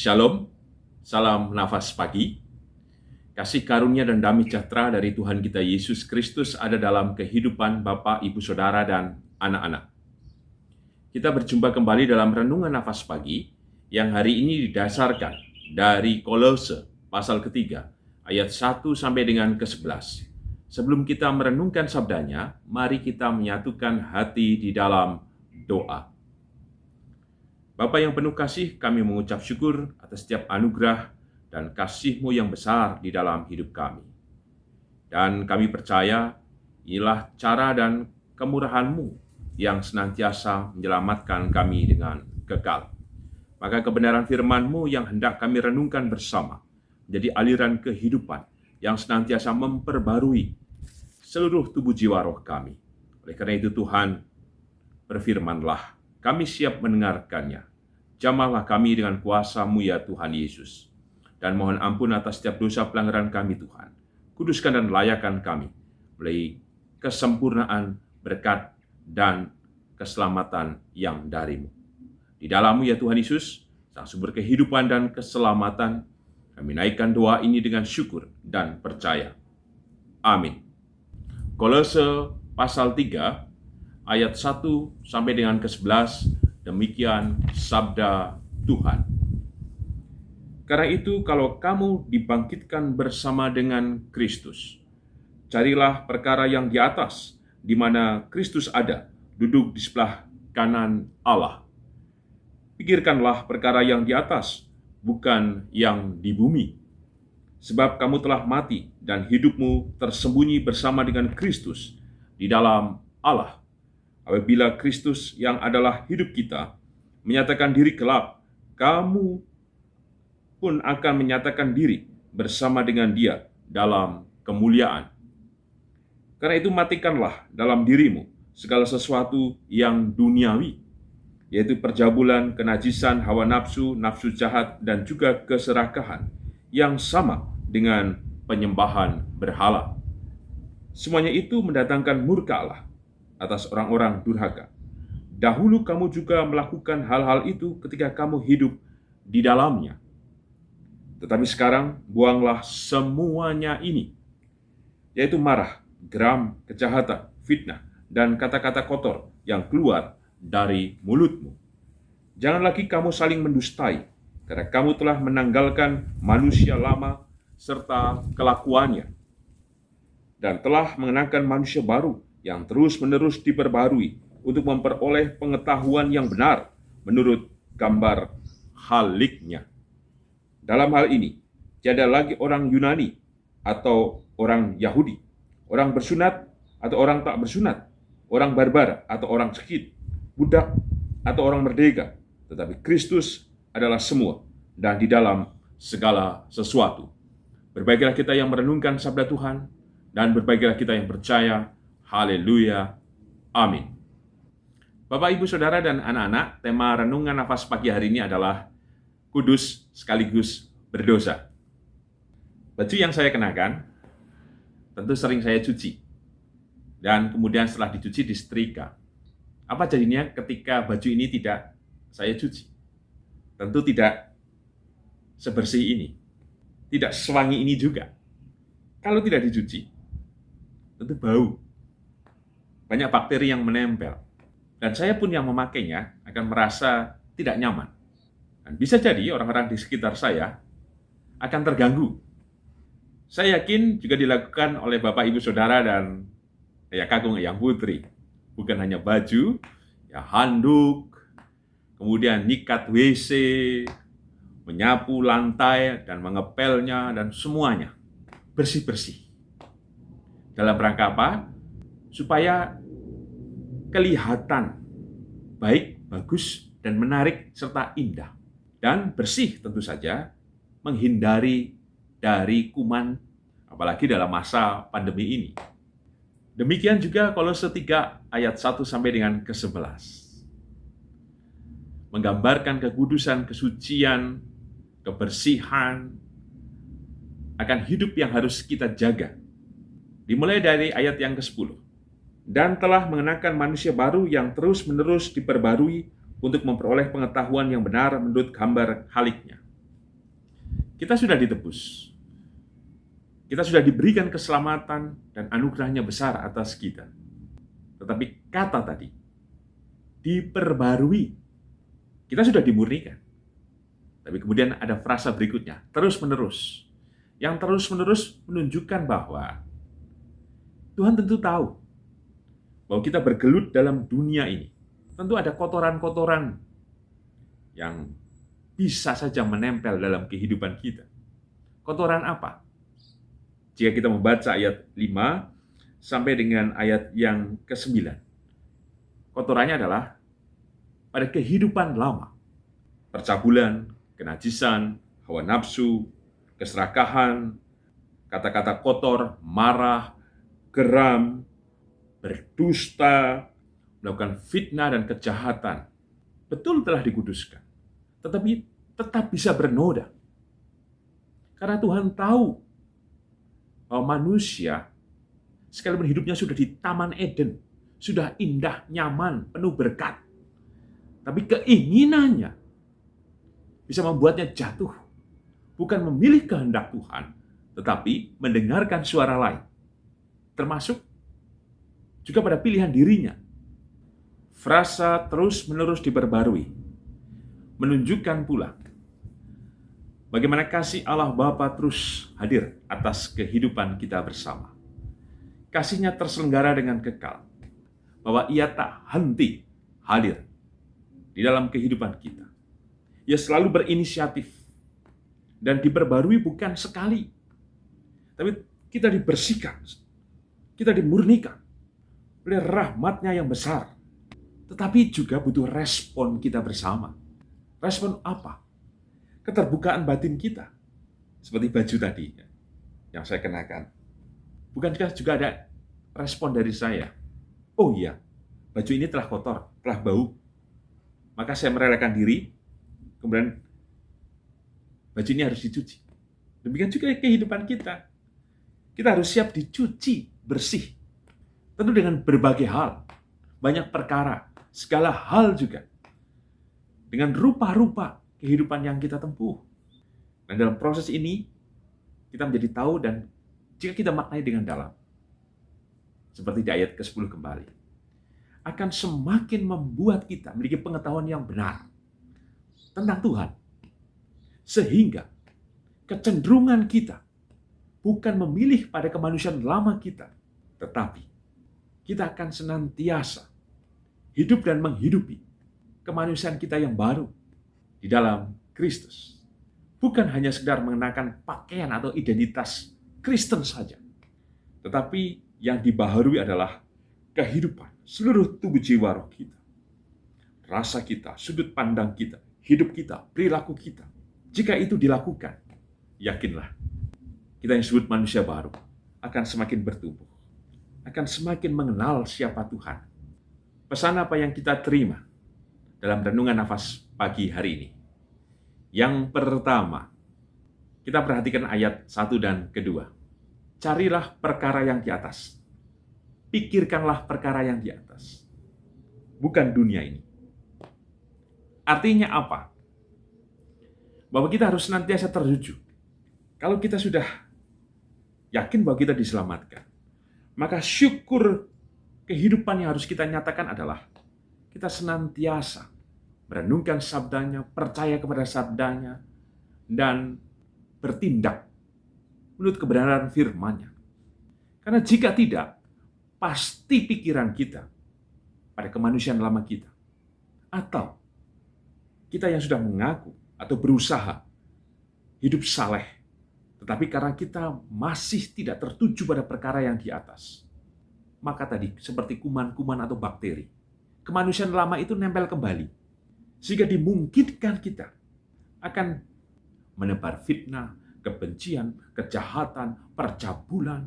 Shalom, salam nafas pagi. Kasih karunia dan damai sejahtera dari Tuhan kita Yesus Kristus ada dalam kehidupan Bapak, Ibu, Saudara, dan anak-anak. Kita berjumpa kembali dalam Renungan Nafas Pagi yang hari ini didasarkan dari Kolose pasal ketiga, ayat 1 sampai dengan ke-11. Sebelum kita merenungkan sabdanya, mari kita menyatukan hati di dalam doa. Bapa yang penuh kasih, kami mengucap syukur atas setiap anugerah dan kasih-Mu yang besar di dalam hidup kami. Dan kami percaya inilah cara dan kemurahan-Mu yang senantiasa menyelamatkan kami dengan kekal. Maka kebenaran firman-Mu yang hendak kami renungkan bersama menjadi aliran kehidupan yang senantiasa memperbarui seluruh tubuh jiwa roh kami. Oleh karena itu Tuhan, berfirman-Lah, kami siap mendengarkannya. Jamahlah kami dengan kuasa-Mu ya Tuhan Yesus. Dan mohon ampun atas setiap dosa pelanggaran kami Tuhan. Kuduskan dan layakan kami melalui kesempurnaan, berkat, dan keselamatan yang dari-Mu. Di dalam-Mu ya Tuhan Yesus, Sang Sumber kehidupan dan keselamatan, kami naikkan doa ini dengan syukur dan percaya. Amin. Kolose pasal 3, ayat 1 sampai dengan ke-11, demikian sabda Tuhan. Karena itu, kalau kamu dibangkitkan bersama dengan Kristus, carilah perkara yang di atas, di mana Kristus ada, duduk di sebelah kanan Allah. Pikirkanlah perkara yang di atas, bukan yang di bumi. Sebab kamu telah mati, dan hidupmu tersembunyi bersama dengan Kristus di dalam Allah. Apabila Kristus yang adalah hidup kita menyatakan diri gelap, kamu pun akan menyatakan diri bersama dengan Dia dalam kemuliaan. Karena itu matikanlah dalam dirimu segala sesuatu yang duniawi, yaitu perjabulan, kenajisan, hawa nafsu, nafsu jahat, dan juga keserakahan yang sama dengan penyembahan berhala. Semuanya itu mendatangkan murka Allah atas orang-orang durhaka. Dahulu kamu juga melakukan hal-hal itu ketika kamu hidup di dalamnya. Tetapi sekarang buanglah semuanya ini, yaitu marah, geram, kejahatan, fitnah, dan kata-kata kotor yang keluar dari mulutmu. Jangan lagi kamu saling mendustai, karena kamu telah menanggalkan manusia lama serta kelakuannya, dan telah mengenakan manusia baru yang terus-menerus diperbarui untuk memperoleh pengetahuan yang benar menurut gambar haliknya. Dalam hal ini, tiada lagi orang Yunani atau orang Yahudi, orang bersunat atau orang tak bersunat, orang barbar atau orang Skit, budak atau orang merdeka, tetapi Kristus adalah semua dan di dalam segala sesuatu. Berbahagialah kita yang merenungkan sabda Tuhan, dan berbahagialah kita yang percaya. Haleluya. Amin. Bapak, Ibu, Saudara, dan anak-anak, tema Renungan Nafas Pagi hari ini adalah kudus sekaligus berdosa. Baju yang saya kenakan tentu sering saya cuci, dan kemudian setelah dicuci disetrika. Apa jadinya ketika baju ini tidak saya cuci? Tentu tidak sebersih ini, tidak sewangi ini juga. Kalau tidak dicuci, tentu bau. Banyak bakteri yang menempel. Dan saya pun yang memakainya akan merasa tidak nyaman. Dan bisa jadi orang-orang di sekitar saya akan terganggu. Saya yakin juga dilakukan oleh Bapak, Ibu, Saudara, dan Ayah Kakung, Ayah Putri. Bukan hanya baju, ya handuk, kemudian nyikat WC, menyapu lantai, dan mengepelnya, dan semuanya bersih-bersih. Dalam rangka apa? Supaya kelihatan baik, bagus, dan menarik, serta indah. Dan bersih tentu saja, menghindari dari kuman, apalagi dalam masa pandemi ini. Demikian juga Kolose 3 ayat 1 sampai dengan ke-11. Menggambarkan kekudusan, kesucian, kebersihan, akan hidup yang harus kita jaga. Dimulai dari ayat yang ke-10. Dan telah mengenakan manusia baru yang terus-menerus diperbarui untuk memperoleh pengetahuan yang benar menurut gambar haliknya. Kita sudah ditebus. Kita sudah diberikan keselamatan dan anugerahnya besar atas kita. Tetapi kata tadi, diperbarui. Kita sudah dimurnikan. Tapi kemudian ada frasa berikutnya, terus-menerus. Yang terus-menerus menunjukkan bahwa Tuhan tentu tahu bahwa kita bergelut dalam dunia ini. Tentu ada kotoran-kotoran yang bisa saja menempel dalam kehidupan kita. Kotoran apa? Jika kita membaca ayat 5 sampai dengan ayat yang ke-9. Kotorannya adalah pada kehidupan lama. Percabulan, kenajisan, hawa nafsu, keserakahan, kata-kata kotor, marah, geram, berdusta, melakukan fitnah dan kejahatan. Betul telah dikuduskan, tetapi tetap bisa bernoda. Karena Tuhan tahu bahwa manusia, sekalipun hidupnya sudah di Taman Eden, sudah indah, nyaman, penuh berkat, tapi keinginannya bisa membuatnya jatuh. Bukan memilih kehendak Tuhan, tetapi mendengarkan suara lain. Termasuk juga pada pilihan dirinya. Frasa terus-menerus diperbarui, menunjukkan pula bagaimana kasih Allah Bapa terus hadir atas kehidupan kita bersama. Kasih-Nya terselenggara dengan kekal, bahwa Ia tak henti hadir di dalam kehidupan kita. Ia selalu berinisiatif dan diperbarui bukan sekali, tapi kita dibersihkan, kita dimurnikan oleh rahmat-Nya yang besar. Tetapi juga butuh respon kita bersama. Respon apa? Keterbukaan batin kita. Seperti baju tadi yang saya kenakan. Bukankah juga ada respon dari saya? Oh iya, baju ini telah kotor, telah bau. Maka saya merelakan diri, kemudian baju ini harus dicuci. Demikian juga kehidupan kita. Kita harus siap dicuci, bersih. Tentu dengan berbagai hal, banyak perkara, segala hal juga. Dengan rupa-rupa kehidupan yang kita tempuh. Dan dalam proses ini, kita menjadi tahu dan jika kita maknai dengan dalam, seperti di ayat ke-10 kembali, akan semakin membuat kita memiliki pengetahuan yang benar tentang Tuhan. Sehingga kecenderungan kita bukan memilih pada kemanusiaan lama kita, tetapi kita akan senantiasa hidup dan menghidupi kemanusiaan kita yang baru di dalam Kristus. Bukan hanya sekedar mengenakan pakaian atau identitas Kristen saja, tetapi yang dibaharui adalah kehidupan seluruh tubuh jiwa roh kita. Rasa kita, sudut pandang kita, hidup kita, perilaku kita. Jika itu dilakukan, yakinlah, kita yang disebut manusia baru akan semakin bertumbuh, akan semakin mengenal siapa Tuhan. Pesan apa yang kita terima dalam renungan nafas pagi hari ini? Yang pertama, kita perhatikan ayat 1 dan kedua. Carilah perkara yang di atas. Pikirkanlah perkara yang di atas. Bukan dunia ini. Artinya apa? Bahwa kita harus senantiasa tertuju. Kalau kita sudah yakin bahwa kita diselamatkan, maka syukur kehidupan yang harus kita nyatakan adalah kita senantiasa merenungkan sabdanya, percaya kepada sabdanya, dan bertindak menurut kebenaran firman-Nya. Karena jika tidak, pasti pikiran kita pada kemanusiaan lama kita, atau kita yang sudah mengaku atau berusaha hidup saleh, tetapi karena kita masih tidak tertuju pada perkara yang di atas, maka tadi seperti kuman-kuman atau bakteri, kemanusiaan lama itu nempel kembali, sehingga dimungkinkan kita akan menebar fitnah, kebencian, kejahatan, percabulan.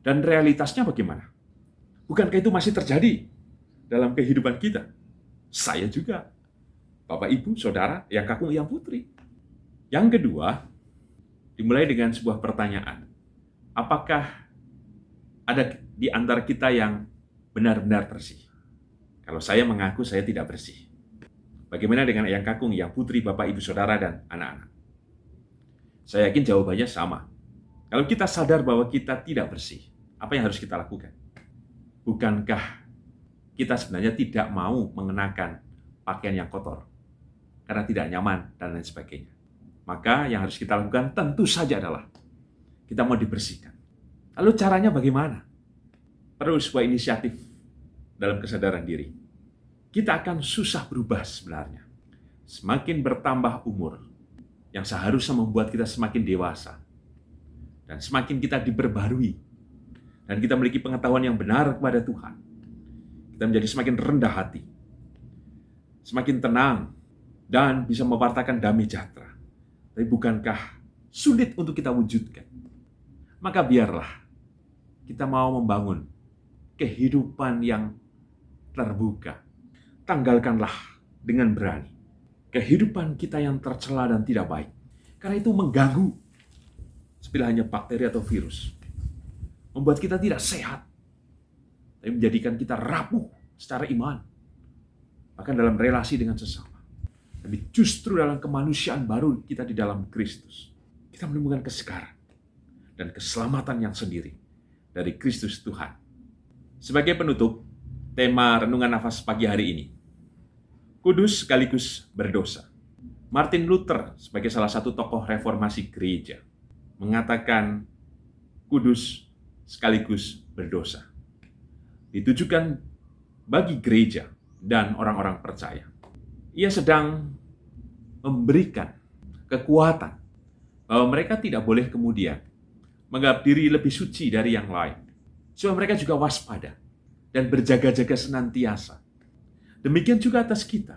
Dan realitasnya bagaimana? Bukankah itu masih terjadi dalam kehidupan kita? Saya juga, Bapak, Ibu, Saudara, yang kakung, yang putri. Yang kedua, dimulai dengan sebuah pertanyaan. Apakah ada di antara kita yang benar-benar bersih? Kalau saya mengaku saya tidak bersih. Bagaimana dengan yang kakung, yang putri, Bapak, Ibu, Saudara, dan anak-anak? Saya yakin jawabannya sama. Kalau kita sadar bahwa kita tidak bersih, apa yang harus kita lakukan? Bukankah kita sebenarnya tidak mau mengenakan pakaian yang kotor karena tidak nyaman dan lain sebagainya? Maka yang harus kita lakukan tentu saja adalah kita mau dibersihkan. Lalu caranya bagaimana? Perlu sebuah inisiatif dalam kesadaran diri. Kita akan susah berubah sebenarnya. Semakin bertambah umur, yang seharusnya membuat kita semakin dewasa, dan semakin kita diperbarui, dan kita memiliki pengetahuan yang benar kepada Tuhan, kita menjadi semakin rendah hati, semakin tenang, dan bisa mewartakan damai sejahtera. Tapi bukankah sulit untuk kita wujudkan? Maka biarlah kita mau membangun kehidupan yang terbuka. Tanggalkanlah dengan berani kehidupan kita yang tercela dan tidak baik. Karena itu mengganggu, seperti hanya bakteri atau virus. Membuat kita tidak sehat, tapi menjadikan kita rapuh secara iman. Bahkan dalam relasi dengan sesama. Tapi justru dalam kemanusiaan baru kita di dalam Kristus, kita menemukan kesegaran dan keselamatan yang sendiri dari Kristus Tuhan. Sebagai penutup, tema renungan nafas pagi hari ini, kudus sekaligus berdosa. Martin Luther sebagai salah satu tokoh reformasi gereja mengatakan kudus sekaligus berdosa. Ditujukan bagi gereja dan orang-orang percaya. Ia sedang memberikan kekuatan bahwa mereka tidak boleh kemudian menganggap diri lebih suci dari yang lain. Supaya mereka juga waspada dan berjaga-jaga senantiasa. Demikian juga atas kita.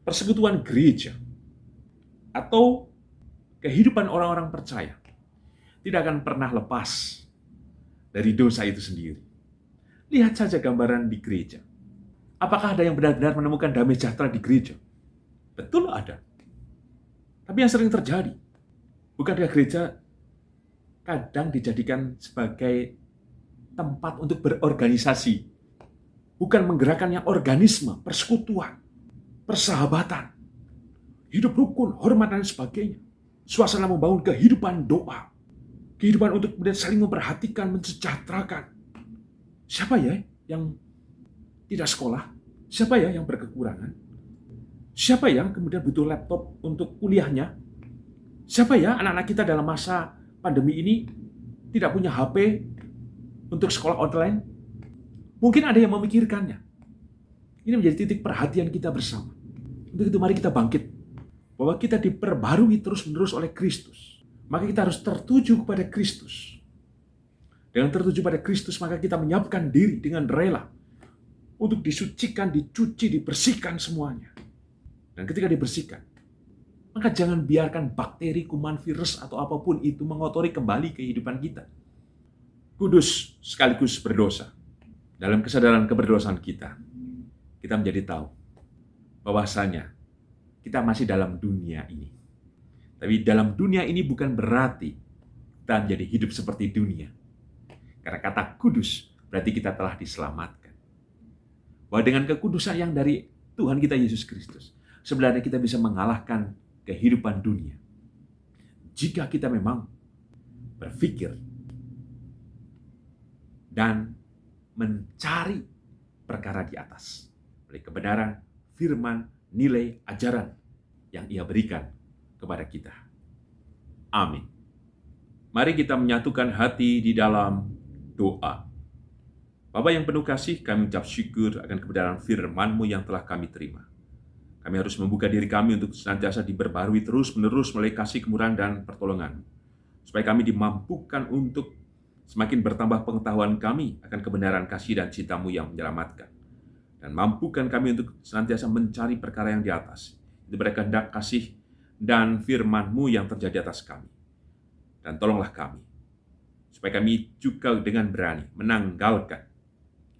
Persekutuan gereja atau kehidupan orang-orang percaya tidak akan pernah lepas dari dosa itu sendiri. Lihat saja gambaran di gereja. Apakah ada yang benar-benar menemukan damai sejahtera di gereja? Betul ada. Tapi yang sering terjadi, bukankah gereja kadang dijadikan sebagai tempat untuk berorganisasi, bukan menggerakkan yang organisme, persekutuan, persahabatan, hidup rukun, hormat, dan sebagainya. Suasana membangun kehidupan doa, kehidupan untuk kemudian saling memperhatikan, mensejahterakan. Siapa ya yang tidak sekolah? Siapa ya yang berkekurangan? Siapa yang kemudian butuh laptop untuk kuliahnya? Siapa ya anak-anak kita dalam masa pandemi ini tidak punya HP untuk sekolah online? Mungkin ada yang memikirkannya. Ini menjadi titik perhatian kita bersama. Untuk itu mari kita bangkit. Bahwa kita diperbarui terus-menerus oleh Kristus. Maka kita harus tertuju kepada Kristus. Dengan tertuju pada Kristus, maka kita menyiapkan diri dengan rela untuk disucikan, dicuci, dibersihkan semuanya. Dan ketika dibersihkan, maka jangan biarkan bakteri, kuman, virus, atau apapun itu mengotori kembali kehidupan kita. Kudus sekaligus berdosa. Dalam kesadaran keberdosaan kita menjadi tahu bahwasanya kita masih dalam dunia ini. Tapi dalam dunia ini bukan berarti kita menjadi hidup seperti dunia. Karena kata kudus berarti kita telah diselamatkan. Bahwa dengan kekudusan yang dari Tuhan kita Yesus Kristus, sebenarnya kita bisa mengalahkan kehidupan dunia. Jika kita memang berpikir dan mencari perkara di atas oleh kebenaran, firman, nilai, ajaran yang Ia berikan kepada kita. Amin. Mari kita menyatukan hati di dalam doa. Bapa yang penuh kasih, kami ucap syukur akan kebenaran firman-Mu yang telah kami terima. Kami harus membuka diri kami untuk senantiasa diperbarui terus-menerus melalui kasih, kemurahan, dan pertolongan. Supaya kami dimampukan untuk semakin bertambah pengetahuan kami akan kebenaran kasih dan cinta-Mu yang menyelamatkan. Dan mampukan kami untuk senantiasa mencari perkara yang di atas. Itu berkehendak kasih dan firman-Mu yang terjadi atas kami. Dan tolonglah kami, supaya kami juga dengan berani menanggalkan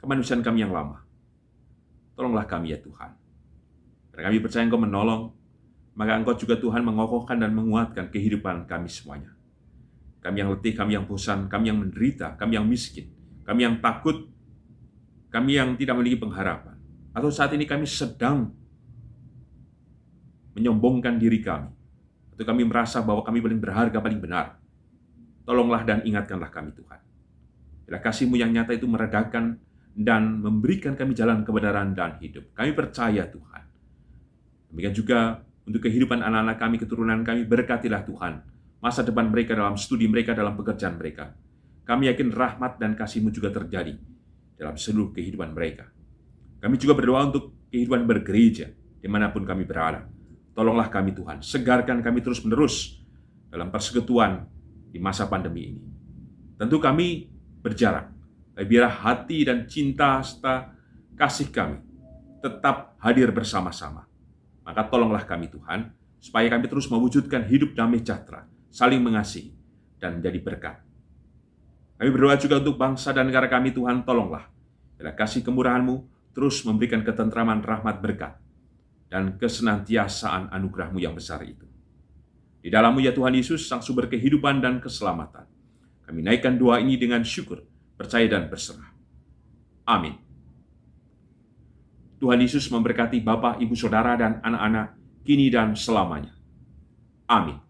kemanusiaan kami yang lama. Tolonglah kami ya Tuhan. Karena kami percaya Engkau menolong, maka Engkau juga Tuhan mengokohkan dan menguatkan kehidupan kami semuanya. Kami yang letih, kami yang bosan, kami yang menderita, kami yang miskin, kami yang takut, kami yang tidak memiliki pengharapan. Atau saat ini kami sedang menyombongkan diri kami. atau kami merasa bahwa kami paling berharga, paling benar, tolonglah dan ingatkanlah kami Tuhan. Bila kasih-Mu yang nyata itu meredakan dan memberikan kami jalan kebenaran dan hidup. Kami percaya Tuhan. Demikian juga untuk kehidupan anak-anak kami, keturunan kami, berkatilah Tuhan. Masa depan mereka dalam studi mereka, dalam pekerjaan mereka. Kami yakin rahmat dan kasih-Mu juga terjadi dalam seluruh kehidupan mereka. Kami juga berdoa untuk kehidupan bergereja, dimanapun kami berada. Tolonglah kami Tuhan, segarkan kami terus-menerus dalam persekutuan di masa pandemi ini. Tentu kami berjarak, tapi biarlah hati dan cinta serta kasih kami tetap hadir bersama-sama. Maka tolonglah kami Tuhan, supaya kami terus mewujudkan hidup damai sejahtera, saling mengasihi, dan menjadi berkat. Kami berdoa juga untuk bangsa dan negara kami, Tuhan, tolonglah. Bila kasih kemurahan-Mu terus memberikan ketentraman, rahmat, berkat, dan kesenantiasaan anugerah-Mu yang besar itu. Di dalam-Mu ya Tuhan Yesus, Sang Sumber kehidupan dan keselamatan, kami naikkan doa ini dengan syukur, percaya dan berserah. Amin. Tuhan Yesus memberkati Bapak, Ibu, Saudara, dan anak-anak, kini dan selamanya. Amin.